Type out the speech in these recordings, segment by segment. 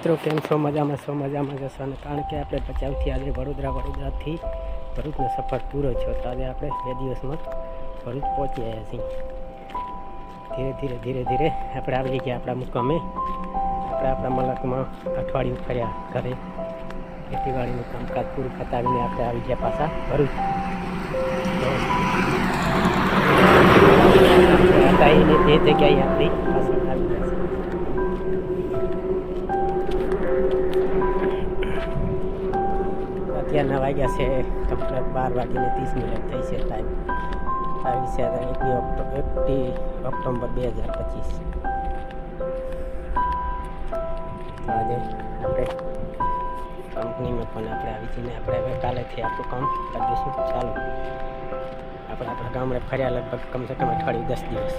મિત્રો કેમ છો? મજામાં જશો. અને કારણ કે આપણે ભચાઉથી આજે વડોદરાથી ભરૂચનો સફર પૂરો થયો તો આજે આપણે 2 દિવસમાં ભરૂચ પહોંચી આવ્યા છીએ. ધીરે ધીરે આપણે આવી ગયા આપણા મુકામે. આપણે આપણા મલકમાં અઠવાડિયું ફર્યા ઘરે. ખેતીવાડીનું કામકાજ પૂરું પતાવીને આપણે આવી ગયા પાછા ભરૂચ. હતા એને તે જગ્યાએ આપણી પાછળ આવી ગયા છે. અત્યારના વાગ્યા છે કમ્પ્લીટ 12:30 થઈ છે. ટાઈમ આવી છે 1 ઓક્ટોબર 2025. આજે આપણે કંપનીમાં પણ આપણે આવી જઈને આપણે હવે કાલેથી આપણું કામ કરી દઈશું ચાલુ. આપણે આપણા ગામડે ફર્યા લગભગ કમસે કમ અઠવાડિયું 10 દિવસ.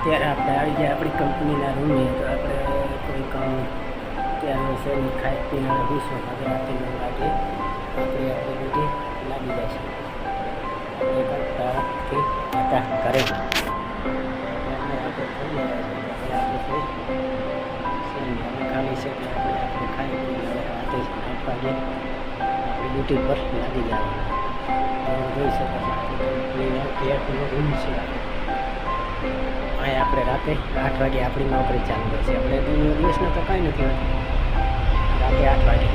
અત્યારે આપણે આવી ગયા આપણી કંપનીના રૂમે. તો આપણે કોઈ કામ ત્યારનું છે નહીં, ખાઈ પીને રહીશું. આજે રાતે 9 વાગે આપણે ડ્યુટી લાગી જશે. આપણે કરતાથી હતા ઘરે ખાલી છે એટલે આપણે ખાઈ પીને રાતે 8 વાગે આપણી ડ્યુટી પર લાગી જવાનું. જોઈ શકો છો કંપનીનો કેરનો રૂમ છે. અહીંયા આપણે રાતે 8 વાગે આપણી નોકરી ચાલુ હોય છે. આપણે દિવસમાં તો કાંઈ નથી હોતું. રાતે 8 વાગે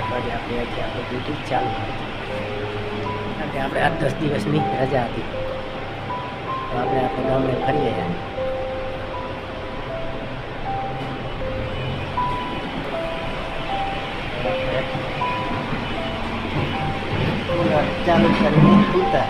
આપણે આપણી ડ્યુટી ચાલુ હોય. કારણ કે આપણે 8-10 દિવસની રજા હતી તો આપણે ગામડે ફરી આવ્યા. ચાલુ કરીને ઉતાર